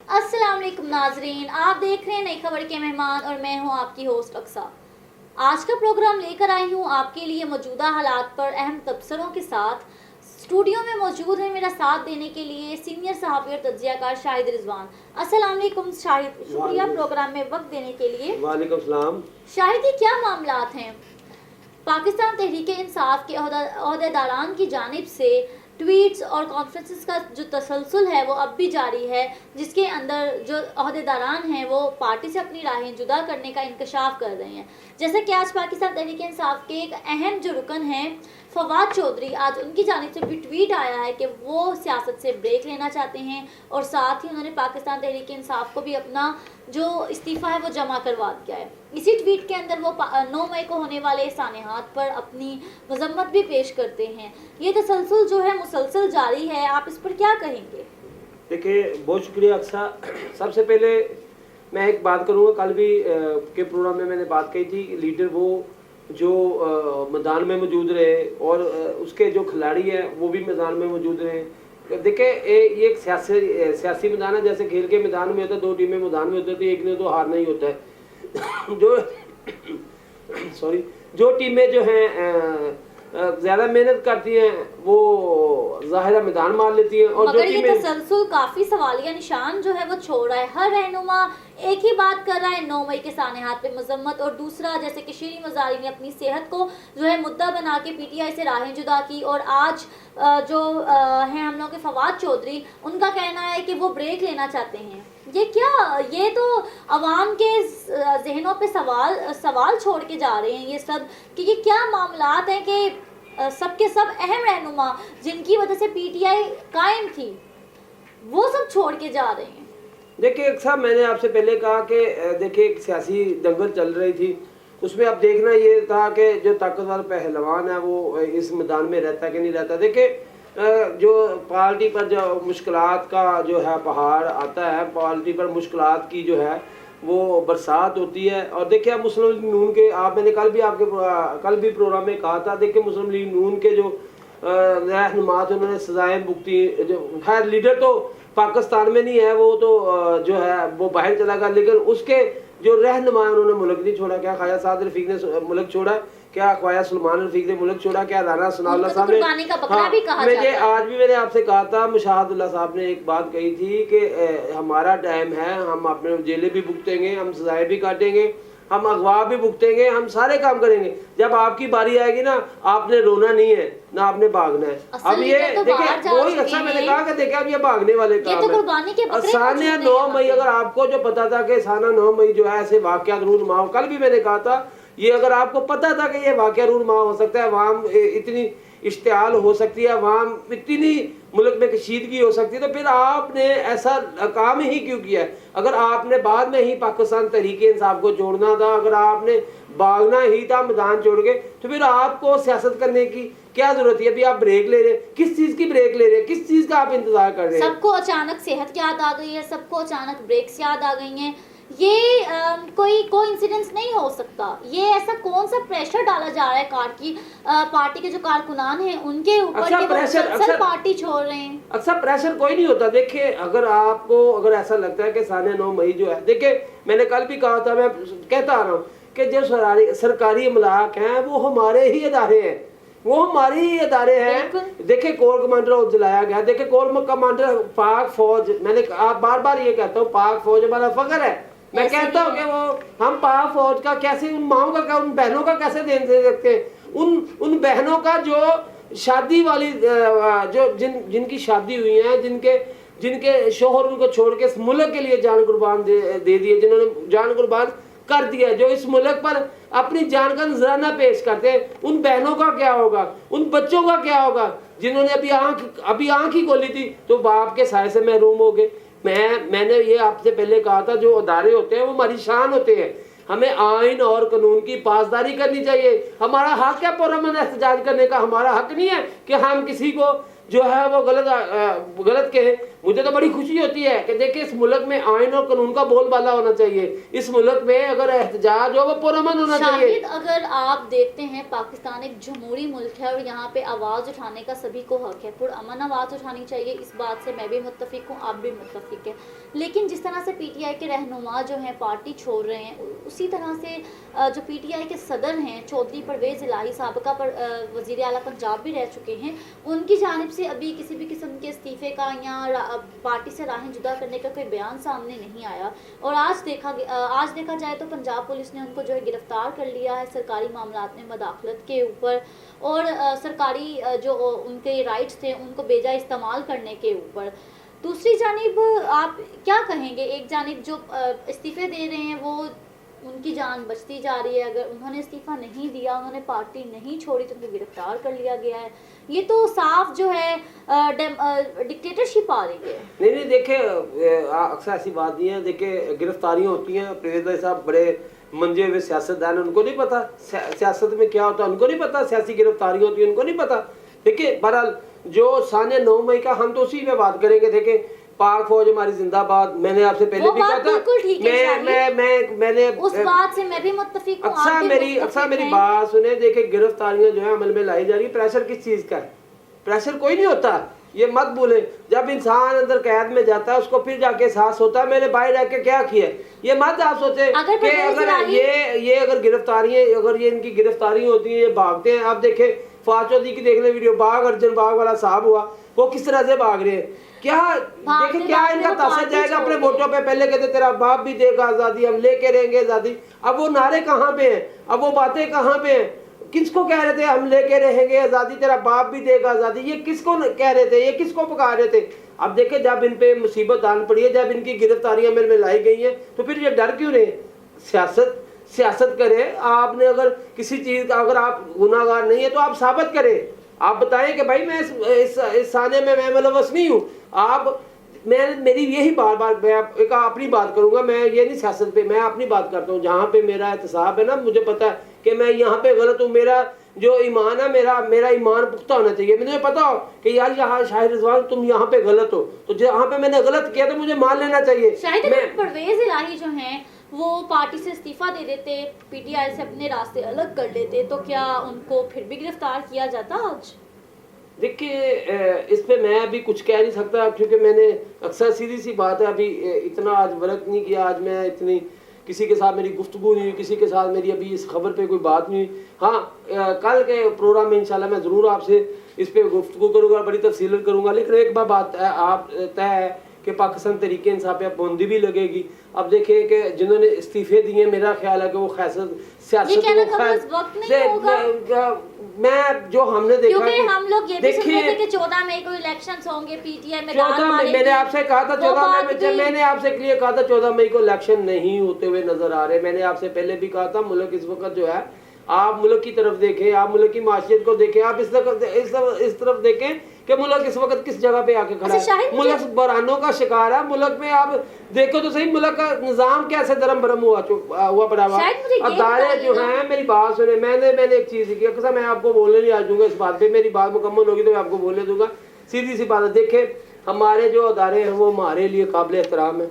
अस्सलाम वालेकुम नाजरीन, आप देख रहे हैं नई खबर के मेहमान और मैं हूं आपकी होस्ट अक्सा। आज का प्रोग्राम लेकर आई हूं आपके लिए मौजूदा हालात पर अहम तबसरों के साथ। स्टूडियो में मौजूद है मेरा साथ देने के लिए सीनियर सहाफ़ी और तज्ज़ियाकार शाहिद रिजवान। अस्सलाम वालेकुम शाहिद, शुक्रिया प्रोग्राम में वक्त देने के लिए। वालेकुम सलाम। शाहिद, ये क्या मामलात हैं? पाकिस्तान तहरीक इंसाफ के अहदेदारान की जानिब से ट्वीट्स और कॉन्फ्रेंसेस का जो तसलसल है वो अब भी जारी है, जिसके अंदर जो अहदेदारान हैं वो पार्टी से अपनी राहें जुदा करने का इंकशाफ कर रहे हैं। जैसे कि आज पाकिस्तान तहरीक इंसाफ के एक अहम जो रुकन हैं फवाद चौधरी, आज उनकी जानिब से भी ट्वीट आया है कि वो सियासत से ब्रेक लेना चाहते हैं और साथ ही उन्होंने पाकिस्तान तहरीक इंसाफ को भी अपना जो इस्तीफ़ा है वो जमा करवा दिया है। इसी ट्वीट के अंदर वो 9 मई को होने वाले सानेहात पर अपनी मजम्मत भी पेश करते हैं। ये तसलसल जो है मुसलसल जारी है, आप इस पर क्या कहेंगे? देखिए, बहुत शुक्रिया अक्सा। सबसे पहले मैं एक बात करूँगा, कल भी के प्रोग्राम में मैंने बात कही थी, लीडर वो जो मैदान में मौजूद रहे और उसके जो खिलाड़ी हैं वो भी मैदान में मौजूद रहे। देखिए, ये एक सियासी मैदान है। जैसे खेल के मैदान में होता है, 2 टीमें मैदान में होती है, एक ने तो हारना ही होता है। जो टीमें जो हैं ज़्यादा मेहनत करती हैं वो ज़ाहिरा मैदान मार लेती हैं। और मगर ये तसलसल काफ़ी सवालिया निशान जो है वो छोड़ रहा है। हर रहनुमा एक ही बात कर रहा है, 9 मई के सानेहात पे मजम्मत, और दूसरा जैसे कि शीरी मज़ारी ने अपनी सेहत को जो है मुद्दा बना के PTI से राहें जुदा की, और आज जो हैं हम लोग के फवाद चौधरी, उनका कहना है कि वो ब्रेक लेना चाहते हैं। ये तो अवाम के जहनों पे सवाल छोड़ के जा रहे हैं ये सब, कि ये क्या मामलात हैं कि सबके सब अहम रहनुमा जिनकी वजह से PTI कायम थी वो सब छोड़ के जा रहे हैं। देखिए साहब, मैंने आपसे पहले कहा कि देखिए एक सियासी दंगल चल रही थी, उसमें अब देखना ये था कि जो ताकतवर पहलवान है वो इस मैदान में रहता कि नहीं रहता। देखिए, जो पार्टी पर जो मुश्किलात का जो है पहाड़ आता है, पार्टी पर मुश्किलात की जो है वो बरसात होती है। और देखिए, अब मुस्लिम लीग नून के मैंने कल भी प्रोग्राम में कहा था, देखिए मुस्लिम लीग नून के जो रहनुमा थे उन्होंने सजाएं भुगती। जो खैर लीडर तो पाकिस्तान में नहीं है, वो तो जो है वो बाहर चला गया, लेकिन उसके जो रहनुमा उन्होंने मुल्क नहीं छोड़ा। क्या ख्वाजा साद रफीक ने मुल्क छोड़ा, क्या ख्वाजा सलमान रफीक ने मुल्क छोड़ा, क्या राना सनाउल्लाह साहब ने। मुझे आज भी मैंने आपसे कहा था, मुशाहिदुल्लाह साहब ने एक बात कही थी कि हमारा टाइम है, हम अपने जेलें भी भुगतेंगे, हम सजाएं भी काटेंगे, हम अगवा भी भुगतेंगे, हम सारे काम करेंगे। जब आपकी बारी आएगी ना, आपने रोना नहीं है ना आपने भागना है। अब ये देखिए वही अच्छा मैंने कहा कि देखिए अब ये भागने वाले काम है। सानिया 9 मई, अगर आपको जो पता था कि साना 9 मई जो है ऐसे वाकयात रूनुमा हो, कल भी मैंने कहा था, ये अगर आपको पता था कि ये वाकया रूनुमा हो सकता है, अवाम इतनी इश्तियाल हो सकती है, अवाम इतनी मुल्क में कशीदगी हो सकती है, तो फिर आपने ऐसा काम ही क्यों किया है? अगर आपने बाद में ही पाकिस्तान तहरीक इंसाफ को छोड़ना था, अगर आपने भागना ही था मैदान छोड़ के, तो फिर आपको सियासत करने की क्या जरूरत है? अभी आप ब्रेक ले रहे हैं, किस चीज की ब्रेक ले रहे हैं, किस चीज का आप इंतजार कर रहे हैं? सबको अचानक सेहत याद आ गई है, सबको अचानक ब्रेक्स याद आ गई हैं। ये कोई कोइंसिडेंस नहीं हो सकता। ये ऐसा कौन सा प्रेशर डाला जा रहा है पार्टी के जो कारकुनान हैं उनके ऊपर कि वो अक्सर पार्टी छोड़ रहे हैं? अक्सर प्रेशर कोई नहीं होता। देखिए, अगर ऐसा लगता है कि साने 9 मई जो है, देखिए मैंने कल भी कहा था, मैं कहता आ रहा हूँ कि जो सरकारी इमलाक हैं वो हमारे ही इदारे हैं, वो हमारे ही इदारे हैं। देखिए, कोर कमांडर जलाया गया, देखिए कोर कमांडर पाक फौज, मैंने बार बार ये कहता हूँ, पाक फौज हमारा फख्र है। मैं कहता हूँ कि वो हम पाक फौज का कैसे, उन माओं का, उन बहनों का कैसे दे सकते हैं? उन बहनों का जो शादी वाली जो जिनकी शादी हुई है, जिनके शोहर उनको छोड़ के इस मुल्क के लिए जान कुर्बान दे दिए, जिन्होंने जान कुर्बान कर दिया, जो इस मुल्क पर अपनी जान का नजराना पेश करते हैं, उन बहनों का क्या होगा? उन बच्चों का क्या होगा जिन्होंने अभी आंख ही खोली थी तो बाप के साए से महरूम हो गए? मैंने ये आपसे पहले कहा था, जो अदारे होते हैं वो हमारी शान होते हैं, हमें आइन और कानून की पासदारी करनी चाहिए। हमारा हक है पुरअमन एहतजाज करने का, हमारा हक नहीं है कि हम किसी को जो है वो गलत कहे। मुझे तो बड़ी खुशी होती है कि देखिए इस मुल्क में आइन और कानून का बोलबाला होना चाहिए, इस मुल्क में अगर एहतजाज हो वो पुरअमन होना चाहिए। शाहिद, अगर आप देखते हैं पाकिस्तान एक जमहूरी मुल्क है और यहाँ पे आवाज़ उठाने का सभी को हक है, पुरअमन आवाज़ उठानी चाहिए, इस बात से मैं भी मुत्तफिक हूँ, आप भी मुत्तफिक हैं। लेकिन जिस तरह से पीटीआई के रहनुमा जो हैं पार्टी छोड़ रहे हैं, उसी तरह से जो पीटीआई के सदर हैं चौधरी परवेज़ इलाही साबका वज़ीर आला पंजाब भी रह चुके हैं, उनकी जानिब से अभी किसी भी किस्म के इस्तीफ़े का या पार्टी से राहें जुदा करने का कोई बयान सामने नहीं आया। और आज देखा जाए तो पंजाब पुलिस ने उनको जो है गिरफ्तार कर लिया है सरकारी मामलात में मदाखलत के ऊपर, और सरकारी जो उनके राइट्स थे उनको बेजा इस्तेमाल करने के ऊपर। दूसरी जानिब आप क्या कहेंगे, एक जानिब जो इस्तीफ़े दे रहे हैं वो उनकी जान बचती जा रही है, अगर उन्होंने इस्तीफ़ा नहीं दिया, उन्होंने पार्टी नहीं छोड़ी तो उनको गिरफ्तार कर लिया गया है, ये तो साफ जो है डिक्टेटरशिप आ रही है। नहीं देखिए अक्सर ऐसी बात नहीं है, देखिए गिरफ्तारियां होती हैं, परवेज़ भाई साहब बड़े मंजे हुए सियासतदान, उनको नहीं पता सियासत में क्या होता है, उनको नहीं पता सियासी गिरफ्तारियां होती है, उनको नहीं पता। देखिए बहरहाल जो साने 9 मई का हम तो उसी पे बात करेंगे। देखिए पाक फौज हमारी जिंदाबाद, मैंने आपसे पहले भी कहा था, मैंने उस बात से मैं भी मुत्तफिक हूं। अक्सर मेरी बात सुने, देखिए गिरफ्तारियां जो है अमल में लाई जा रही है, प्रेशर किस चीज का है? प्रेशर कोई नहीं होता, ये मत भूले। जब इंसान अंदर कैद में जाता है उसको फिर जाके एहसास होता है मैंने बाहर जाके क्या किया। ये मत आप सोचे कि अगर ये अगर गिरफ्तारियां, अगर ये इनकी गिरफ्तारी होती है ये भागते हैं। आप देखे फवाद चौधरी की देख ले वीडियो, बाग अर्जुन बाग वाला साहब हुआ, वो किस तरह से भाग रहे हैं, क्या देखे क्या इनका तासर जाएगा अपने वोटों पे। पहले कहते तेरा बाप भी देगा आजादी, हम लेके रहेंगे आजादी, अब वो नारे कहाँ पे हैं, अब वो बातें कहाँ पे हैं? किसको कह रहे थे हम लेके रहेंगे आजादी, तेरा बाप भी देगा आजादी, ये किसको कह रहे थे, ये किसको पुकार रहे थे? अब देखे जब इन पे मुसीबत आन पड़ी है, जब इनकी गिरफ्तारियां में लाई गई हैं, तो फिर ये डर क्यों रहे? सियासत करे। आपने अगर किसी चीज का, अगर आप गुनाहगार नहीं है तो आप साबित करें, आप बताएं कि भाई मैं इस साने में मैं मुलव्वस नहीं हूँ। आप मेरी यही बार मैं एक अपनी बात करूंगा, मैं ये नहीं सियासत पे, मैं अपनी बात करता हूँ। जहाँ पे मेरा एहतसाब है ना, मुझे पता है कि मैं यहाँ पे गलत हूँ, मेरा जो ईमान है मेरा ईमान पुख्ता होना चाहिए। मुझे पता हो कि यार यहाँ शाहिद रिजवान तुम यहाँ पे गलत हो, तो जहाँ पे मैंने गलत किया तो मुझे मान लेना चाहिए। परवेज़ इलाही जो हैं वो पार्टी से इस्तीफा दे देते, पीटीआई से अपने रास्ते अलग कर लेते, तो क्या उनको फिर भी गिरफ्तार किया जाता आज? देखिए इस पे मैं अभी कुछ कह नहीं सकता, क्योंकि मैंने अक्सर सीधी सी बात है अभी इतना आज वर्क नहीं किया, आज मैं इतनी किसी के साथ मेरी गुफ्तगू नहीं हुई, किसी के साथ मेरी अभी इस खबर पे कोई बात नहीं हुई। हाँ कल के प्रोग्राम में इंशाल्लाह मैं ज़रूर आपसे इस पे गुफ्तगू करूँगा, बड़ी तफसील करूँगा। लेकिन एक बात आप तय है कि पाकिस्तान तहरीक इंसाफ पे पाबंदी भी लगेगी। अब देखिए कि जिन्होंने इस्तीफे दिए, मेरा ख्याल है कि वो सियासत मैं जो हमने देखा, क्योंकि हम लोग ये भी सुन रहे थे कि 14 मई को इलेक्शंस होंगे, पीटीआई में 14 मई मैंने आपसे कहा था 14 मई में, मैंने आपसे क्लियर कहा था 14 मई को इलेक्शन नहीं होते हुए नजर आ रहे। मैंने आपसे पहले भी कहा था मुल्क इस वक्त जो है, आप मुल्क की तरफ देखें, आप मुल्क की माशियत को देखें, आप इस तरफ देखें कि मुल्क इस वक्त किस जगह पे आके खड़ा है। मुल्क बहरानों का शिकार है। मुल्क में आप देखो तो सही, मुल्क का निजाम कैसे दरम बरम हुआ पड़ा हुआ। अदारे जो हैं, मेरी बात सुने, मैंने एक चीज की, अक्सर मैं आपको बोलने नहीं आ जाऊंगा इस बात पे, मेरी बात मुकम्मल होगी तो मैं आपको बोलने दूंगा। सीधी सी बात है, देखे हमारे जो अदारे हैं वो हमारे लिए काबिल एहतराम है।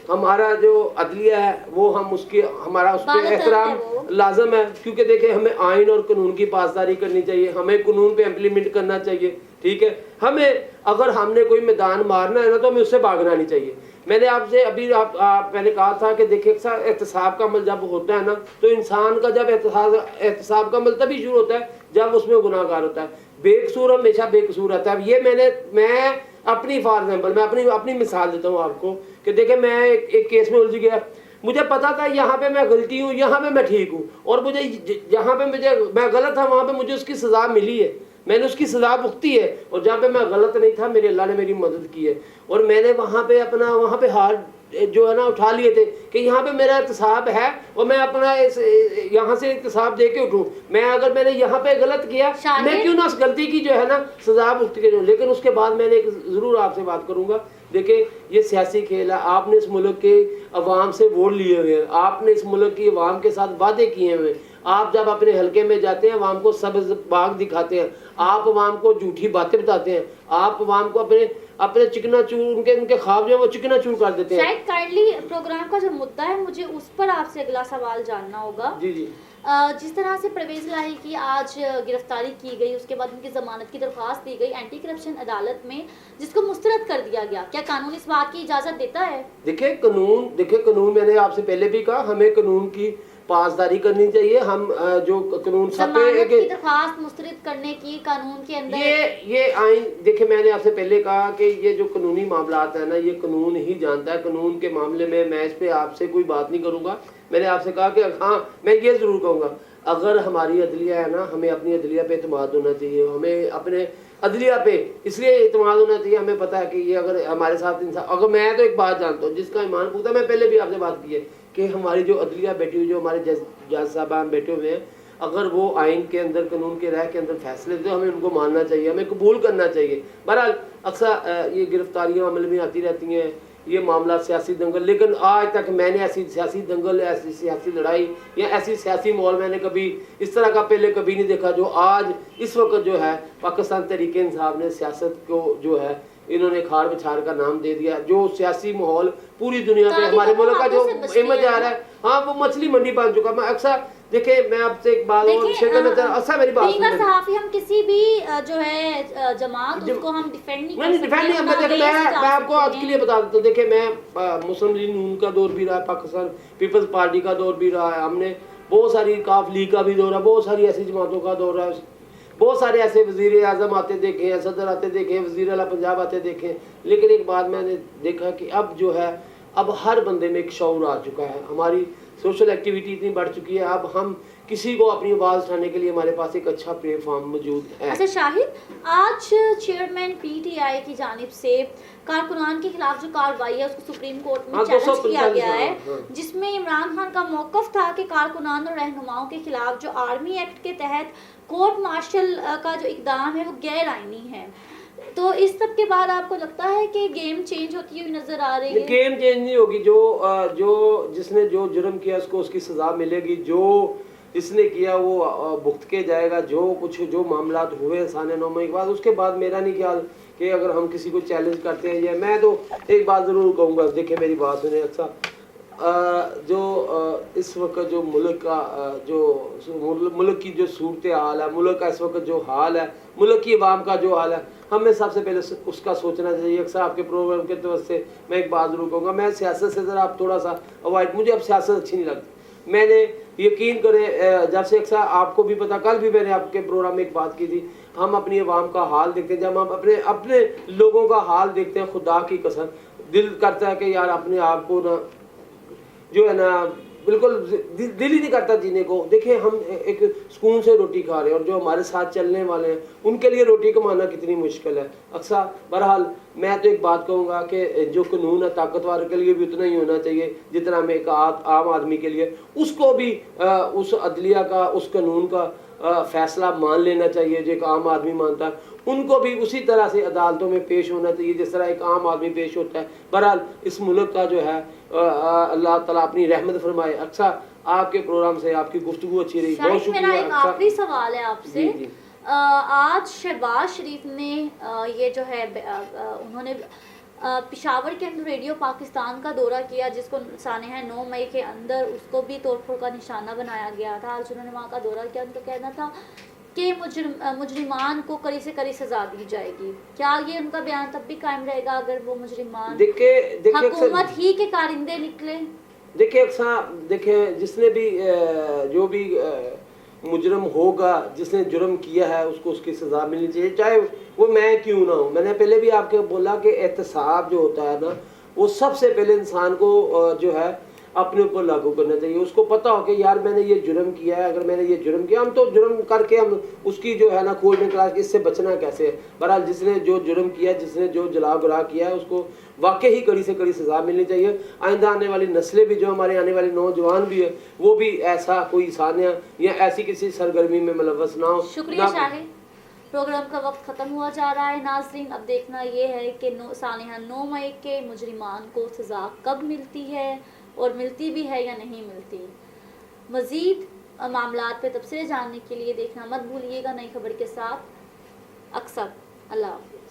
हमारा जो अदलिया है वो हमारा उस पर एहतराम लाजम है, क्योंकि देखें हमें आइन और कानून की पासदारी करनी चाहिए, हमें कानून पे इम्प्लीमेंट करना चाहिए। ठीक है, हमें अगर हमने कोई मैदान मारना है ना तो हमें उससे भागना नहीं चाहिए। मैंने आपसे अभी आप पहले कहा था कि देखिए एहतसाब का अमल जब होता है ना, तो इंसान का जब एहतसाब का अमल तभी शुरू होता है जब उसमें गुनाहगार होता है। बेकसूर हमेशा बेकसूर रहता है। ये मैं अपनी फॉर एग्जाम्पल मैं अपनी मिसाल देता हूँ आपको कि देखे मैं एक केस में उलझ गया, मुझे पता था यहाँ पे मैं गलती हूँ, यहाँ पे मैं ठीक हूँ, और मुझे जहाँ पे मैं गलत था वहाँ पे मुझे उसकी सज़ा मिली है, मैंने उसकी सज़ा भुगती है। और जहाँ पे मैं गलत नहीं था मेरे अल्लाह ने मेरी मदद की है, और मैंने वहाँ पे हाथ जो है ना उठा लिए थे कि यहाँ पे मेरा एहतसाब है और मैं अपना यहाँ से एहतसाब दे के उठूँ। अगर मैंने यहाँ पे गलत किया, मैं क्यों ना उस गलती की जो है ना सज़ा भुगत के। लेकिन उसके बाद मैंने ज़रूर आपसे बात करूँगा, देखिए ये सियासी खेल है। आपने इस मुल्क के अवाम से वोट लिए हुए हैं, आपने इस मुल्क की अवाम के साथ वादे किए हुए हैं। आप जब अपने हलके में जाते हैं अवाम को सब्ज़ बाग दिखाते हैं, آپ عوام کو جھوٹی باتیں بتاتے ہیں, آپ عوام کو اپنے چکنا چور, ان کے خواب جو ہے وہ چکنا چور کر دیتے ہیں. شاید کائنڈلی پروگرام کا جو مدعا ہے مجھے اس پر آپ سے اگلا سوال جاننا ہوگا. جی جی. جس طرح سے پرویز الہی کی آج گرفتاری کی گئی, اس کے بعد ان کی ضمانت کی درخواست دی گئی اینٹی کرپشن عدالت میں, جس کو مسترد کر دیا گیا, کیا قانون اس بات کی اجازت دیتا ہے؟ دیکھیں قانون میں نے آپ سے پہلے بھی کہا, ہمیں قانون کی پاسداری کرنی چاہیے. ہم جو قانون ضمانت کی درخواست مسترد کرنے کی قانون کے اندر یہ آئین, دیکھیں میں نے آپ سے پہلے کہا کہ یہ جو قانونی معاملات ہیں نا, یہ قانون ہی جانتا ہے. قانون کے معاملے میں اس پہ آپ سے کوئی بات نہیں کروں گا. میں نے آپ سے کہا کہ ہاں میں یہ ضرور کہوں گا, اگر ہماری عدلیہ ہے نا, ہمیں اپنی عدلیہ پہ اعتماد ہونا چاہیے. ہمیں اپنے عدلیہ پہ اس لیے اعتماد ہونا چاہیے, ہمیں پتہ ہے کہ یہ اگر ہمارے ساتھ انسان, اگر میں تو ایک بات جانتا ہوں جس کا ایمان پوتا, میں پہلے بھی آپ سے بات کی ہے کہ ہماری جو عدلیہ بیٹھی ہوئی, جو ہمارے جج صاحبان بیٹھے ہوئے ہیں, اگر وہ آئین کے اندر, قانون کے رائے کے اندر فیصلے تو ہمیں ان کو ماننا چاہیے, ہمیں قبول کرنا چاہیے. بہرحال اکثر یہ گرفتاریاں عمل میں آتی رہتی ہیں, یہ معاملات سیاسی دنگل, لیکن آج تک میں نے ایسی سیاسی دنگل, ایسی سیاسی لڑائی یا ایسی سیاسی ماحول میں نے کبھی اس طرح کا پہلے کبھی نہیں دیکھا جو آج اس وقت جو ہے پاکستان تحریک انصاف نے سیاست کو جو ہے انہوں نے کھاڑ بچھاڑ کا نام دے دیا. جو سیاسی ماحول پوری دنیا پہ ہمارے ملک کا جو امیج آ رہا ہے, ہاں وہ مچھلی منڈی بن چکا. میں اکثر دیکھیں میں آپ سے ایک بات اور شیئر کرنا چاہتا ہوں, اچھا میری بات سنیں. صحافی ہم کسی بھی جو ہے جماعت اس کو ہم ڈیفینڈ نہیں کر سکتے. میں آپ کو آج کے لیے بتا دیتا ہوں. دیکھیں میں مسلم لیگ نون کا دور بھی رہا ہے, پاکستان پیپلز پارٹی کا دور بھی رہا ہے, ہم نے بہت ساری کاف لیگ کا بھی دور ہے, بہت ساری ایسی جماعتوں کا دور ہے, بہت سارے ایسے وزیر اعظم آتے دیکھے ہیں, صدر آتے دیکھے ہیں, وزیر اعلیٰ پنجاب آتے دیکھے ہیں. لیکن ایک بات میں نے دیکھا کہ اب جو ہے اب ہر بندے میں ایک شعور آ چکا ہے, ہماری سوشل ایکٹیویٹی اتنی بڑھ چکی ہے, اب ہم کسی کو اپنی آواز اٹھانے کے لیے ہمارے پاس ایک اچھا پلیٹ فارم موجود ہے. اچھا شاہد, آج چیئرمین پی ٹی آئی کی جانب سے کارکنان کے خلاف جو کارروائی ہے اس کو سپریم کورٹ میں چیلنج کیا گیا ہے, جس میں عمران خان کا موقف تھا کہ کارکنان اور رہنماؤں کے خلاف جو آرمی ایکٹ کے تحت کورٹ مارشل کا جو اقدام ہے وہ غیر آئینی ہے. تو اس سب کے بعد آپ کو لگتا ہے کہ گیم چینج ہوتی ہوئی نظر آ رہی ہے؟ گیم چینج نہیں ہوگی. جس نے جو جرم کیا اس کو اس کی سزا ملے گی, جو اس نے کیا وہ بھگت کے جائے گا. جو معاملات ہوئے سال 9 کے بعد, اس کے بعد میرا نہیں خیال کہ اگر ہم کسی کو چیلنج کرتے ہیں. یا میں تو ایک بات ضرور کہوں گا, دیکھیں میری بات سنیں. اکثر جو اس وقت جو ملک کی جو صورت حال ہے, ملک کا اس وقت جو حال ہے, ملک کی عوام کا جو حال ہے, ہمیں سب سے پہلے اس کا سوچنا چاہیے. اکثر آپ کے پروگرام کے طرف سے میں ایک بات ضرور کہوں گا, میں سیاست سے ذرا آپ تھوڑا سا اوائڈ, مجھے اب سیاست اچھی نہیں لگتی. میں نے یقین کریں جب سے اکثر آپ کو بھی پتا, کل بھی میں نے آپ کے پروگرام میں ایک بات کی تھی, ہم اپنی عوام کا حال دیکھتے ہیں, جب ہم اپنے لوگوں کا حال دیکھتے ہیں, خدا کی قسم دل کرتا ہے کہ یار اپنے آپ کو نا جو ہے نا بالکل دل ہی نہیں کرتا جینے کو. دیکھیں ہم ایک سکون سے روٹی کھا رہے ہیں, اور جو ہمارے ساتھ چلنے والے ہیں ان کے لیے روٹی کمانا کتنی مشکل ہے. اکثر بہرحال میں تو ایک بات کہوں گا کہ جو قانون ہے طاقتور کے لیے بھی اتنا ہی ہونا چاہیے جتنا میں ایک عام آدمی کے لیے. اس کو بھی اس عدلیہ کا, اس قانون کا فیصلہ مان لینا چاہیے جو ایک عام آدمی مانتا ہے. ان کو بھی اسی طرح سے عدالتوں میں پیش ہونا چاہیے جس طرح ایک عام آدمی پیش ہوتا ہے. بہرحال اس ملک کا جو ہے اللہ تعالیٰ اپنی رحمت فرمائے. اچھا آپ کے پروگرام سے آپ کی گفتگو اچھی رہی, بہت شکریہ. میرا ایک آخری سوال ہے آپ سے. آج شہباز شریف نے یہ جو ہے انہوں نے پشاور کے اندر ریڈیو پاکستان کا دورہ کیا, جس کو سانحہ 9 مئی کے اندر اس کو بھی توڑ پھوڑ کا نشانہ بنایا گیا تھا. آج انہوں نے وہاں کا دورہ کیا, ان کا کہنا تھا کہ مجرمان کو کڑی سے کڑی سزا دی جائے گی. کیا یہ ان کا بیان تب بھی قائم رہے گا اگر وہ مجرمان حکومت ہی کے کارندے نکلے؟ دیکھیں اکثر دیکھیں جس نے بھی جو بھی مجرم ہوگا, جس نے جرم کیا ہے, اس کو اس کی سزا ملنی چاہیے, چاہے وہ میں کیوں نہ ہوں. میں نے پہلے بھی آپ کے بولا کہ احتساب جو ہوتا ہے نا, وہ سب سے پہلے انسان کو جو ہے اپنے اوپر لاگو کرنا چاہیے. اس کو پتا ہو کہ یار میں نے یہ جرم کیا ہے, اگر میں نے یہ جرم کیا, ہم تو جرم کر کے ہم اس کی جو ہے نا کھوج نکلا کہ اس سے بچنا کیسے ہے. بہرحال جس نے جو جرم کیا, جس نے جو جلا گرا کیا ہے, اس کو واقعی کڑی سے کڑی سزا ملنی چاہیے. آئندہ آنے والی نسلیں بھی, جو ہمارے آنے والے نوجوان بھی ہیں, وہ بھی ایسا کوئی سانحہ یا ایسی کسی سرگرمی میں ملوث نہ ہو. شکریہ شاہد. پروگرام کا وقت ختم ہوا جا رہا ہے. ناظرین اب دیکھنا یہ ہے کہ سانحہ 9 مئی کے مجرمان کو سزا کب ملتی ہے, اور ملتی بھی ہے یا نہیں ملتی. مزید معاملات پہ تبصرے جاننے کے لیے دیکھنا مت بھولیے گا نئی خبر کے ساتھ. اکثر. اللہ حافظ.